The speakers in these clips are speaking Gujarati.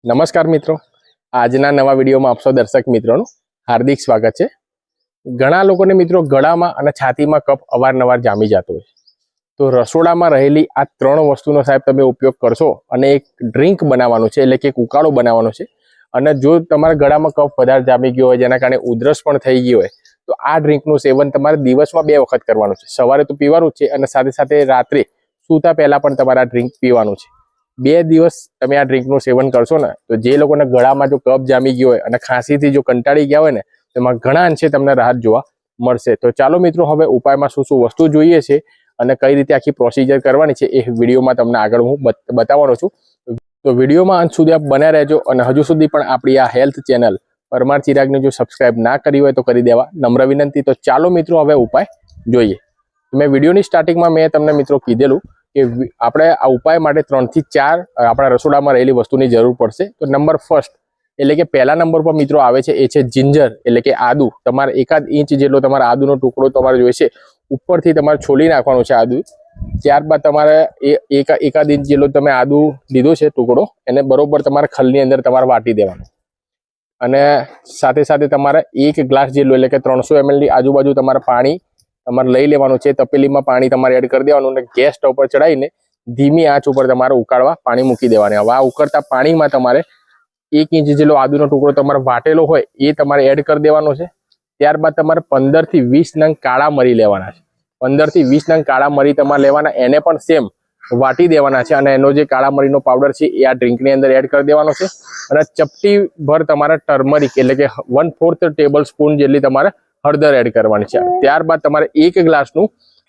નમસ્કાર મિત્રો, આજના નવા વિડીયોમાં આપ સૌ દર્શક મિત્રોનું હાર્દિક સ્વાગત છે। ઘણા લોકોને મિત્રો ગળામાં અને છાતીમાં કફ અવારનવાર જામી જતો હોય, તો રસોડામાં રહેલી આ ત્રણ વસ્તુનો સાહેબ તમે ઉપયોગ કરશો અને એક ડ્રિંક બનાવવાનું છે, એટલે કે એક ઉકાળો બનાવવાનો છે। અને જો તમારા ગળામાં કફ વધારે જામી ગયો હોય, જેના કારણે ઉધરસ પણ થઈ ગઈ હોય, તો આ ડ્રિંકનું સેવન તમારે દિવસમાં 2 વખત કરવાનું છે। સવારે તો પીવાનું છે અને સાથે સાથે રાત્રે સૂતા પહેલા પણ તમારે આ ડ્રિંક પીવાનું છે। 2 દિવસ તમે આ ડ્રિંકનું સેવન કરશો ને, તો જે લોકોના ગળામાં જો કફ જામી ગયો હોય અને ખાંસીથી જો કંટાળી ગયા હોય ને, તેમાં ઘણા અંશે તમને રાહત જોવા મળશે। તો ચાલો મિત્રો, હવે ઉપાયમાં શું શું વસ્તુ જોઈએ છે અને કઈ રીતે આખી પ્રોસિજર કરવાની છે એ વિડીયોમાં તમને આગળ હું બતાવવાનો છું। તો વિડીયોમાં અંત સુધી આપ બન્યા રહેજો અને હજુ સુધી પણ આપણી આ હેલ્થ ચેનલ પરમાર ચિરાગને જો સબસ્ક્રાઇબ ના કરી હોય તો કરી દેવા નમ્ર વિનંતી। તો ચાલો મિત્રો, હવે ઉપાય જોઈએ। મેં વિડીયોની સ્ટાર્ટિંગમાં મેં તમને મિત્રો કીધેલું કે આપણે આ ઉપાય માટે 3 થી 4 આપણા રસોડામાં રહેલી વસ્તુની જરૂર પડશે। તો નંબર ફર્સ્ટ એટલે કે પહેલા નંબર પર મિત્રો આવે છે એ છે જિંજર, એટલે કે આદુ। તમારે 1 ઇંચ જેટલો તમારે આદુનો ટુકડો તમારે જોઈશે, ઉપરથી તમારે છોલી નાખવાનું છે આદુ। ત્યારબાદ તમારે 1 ઇંચ જેટલો તમે આદુ લીધો છે ટુકડો, એને બરોબર તમારે ખલની અંદર તમારે વાટી દેવાનો। અને સાથે સાથે તમારે 1 ગ્લાસ જેટલું એટલે કે 300 ml ની આજુબાજુ તમારે પાણી તમારે લઈ લેવાનું છે। તપેલીમાં પાણી તમારે એડ કરી દેવાનું અને ગેસ સ્ટવ પર ચડાવીને ધીમી આંચ ઉપર તમારે ઉકાળવા પાણી મૂકી દેવાની। હવે આ ઉકળતા પાણીમાં તમારે 1 ઇંચ જેટલો આદુનો ટુકડો તમારે વાટેલો હોય એ તમારે એડ કરી દેવાનો છે। ત્યારબાદ તમારે 15 થી 20 નંગ કાળા મરી લેવાના છે। 15 થી 20 નંગ કાળા મરી તમારે લેવાના, એને પણ સેમ વાટી દેવાના છે અને એનો જે કાળા મરીનો પાવડર છે એ આ ડ્રિંકની અંદર એડ કરી દેવાનો છે। અને ચપટી ભર તમારે ટર્મરિક એટલે કે 1/4 ટેબલ સ્પૂન જેટલી તમારે હળદર એડ કરવાની છે। ત્યારબાદ તમારે 1 ગ્લાસનું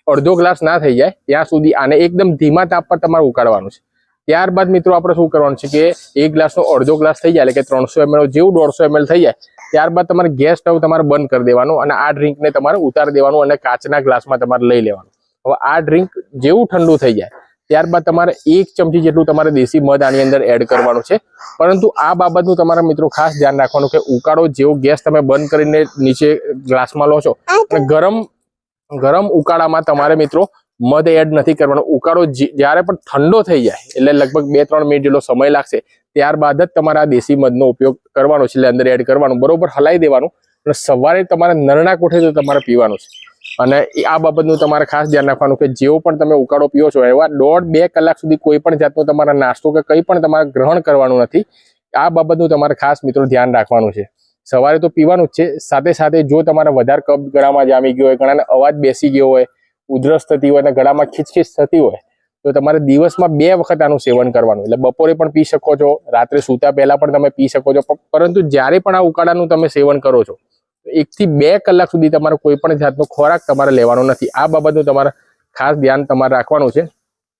અડધો ગ્લાસ ના થઈ જાય ત્યાં સુધી આને એકદમ ધીમા તાપ પર તમારે ઉકાળવાનું છે। ત્યારબાદ મિત્રો આપણે શું કરવાનું છે કે 1 ગ્લાસનો અડધો ગ્લાસ થઈ જાય એટલે કે 300 ml જેવું 150 ml થઈ જાય, ત્યારબાદ તમારે ગેસ સ્ટવ તમારે બંધ કરી દેવાનું અને આ ડ્રિંકને તમારે ઉતારી દેવાનું અને કાચના ગ્લાસમાં તમારે લઈ લેવાનું। હવે આ ડ્રિંક જેવું ઠંડુ થઈ જાય ત્યારબાદ તમારે 1 ચમચી જેટલું તમારે દેશી મધ આની અંદર એડ કરવાનું છે। પરંતુ આ બાબતનું તમારા મિત્રો ખાસ ધ્યાન રાખવાનું કે ઉકાળો જેવો ગેસ તમે બંધ કરીને નીચે ગ્લાસમાં લો છો અને ગરમ ઉકાળામાં તમારે મિત્રો મધ એડ નથી કરવાનો। ઉકાળો જ્યારે પણ ઠંડો થઈ જાય એટલે લગભગ 2-3 મિનિટ જેટલો સમય લાગશે, ત્યારબાદ જ તમારે આ દેશી મધનો ઉપયોગ કરવાનો છે, એટલે અંદર એડ કરવાનું, બરોબર હલાવી દેવાનું અને સવારે તમારે નરણા કોઠે તો તમારે પીવાનું છે। અને આ બાબતનું તમારે ખાસ ધ્યાન રાખવાનું કે જેવો પણ તમે ઉકાળો પીવો છો એવા 1.5-2 કલાક સુધી કોઈ પણ જાતનો તમારા નાસ્તો કે કંઈ પણ તમારે ગ્રહણ કરવાનું નથી। આ બાબતનું તમારે ખાસ મિત્રો ધ્યાન રાખવાનું છે। સવારે તો પીવાનું જ છે, સાથે સાથે જો તમારે વધારે કફ ગળામાં જામી ગયો હોય, ઘણાને અવાજ બેસી ગયો હોય, ઉધરસ થતી હોય અને ગળામાં ખીચખીચ થતી હોય, તો તમારે દિવસમાં 2 વખત આનું સેવન કરવાનું। એટલે બપોરે પણ પી શકો છો, રાત્રે સૂતા પહેલા પણ તમે પી શકો છો, પરંતુ જ્યારે પણ આ ઉકાળાનું તમે સેવન કરો છો 1 થી 2 કલાક સુધી તમારે કોઈ પણ જાતનો ખોરાક તમારે લેવાનો નથી। આ બાબતનું તમારે ખાસ ધ્યાન તમારે રાખવાનું છે।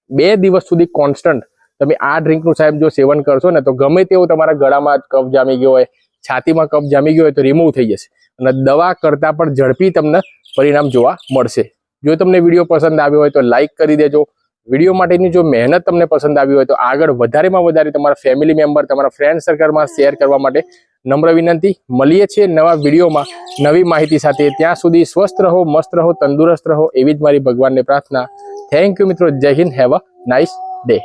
2 દિવસ સુધી કોન્સ્ટન્ટ તમે આ ડ્રિંકનું સાહેબ જો સેવન કરશો ને, તો ગમે તેવો તમારા ગળામાં કફ જામી ગયો હોય, છાતીમાં કફ જામી ગયો હોય તો રિમૂવ થઈ જશે અને દવા કરતાં પણ ઝડપી તમને પરિણામ જોવા મળશે। જો તમને વિડીયો પસંદ આવ્યો હોય તો લાઈક કરી દેજો। વિડીયો માટેની જો મહેનત તમને પસંદ આવી હોય તો આગળ વધારેમાં વધારે તમારા ફેમિલી મેમ્બર, તમારા ફ્રેન્ડ સર્કલમાં શેર કરવા માટે નમ્ર વિનંતી। મળીએ છીએ નવા વિડીયોમાં નવી માહિતી સાથે। ત્યાં સુધી સ્વસ્થ રહો, મસ્ત રહો, તંદુરસ્ત રહો, એવી જ મારી ભગવાનને પ્રાર્થના। થેન્ક યુ મિત્રો, જય Hind, have a nice day.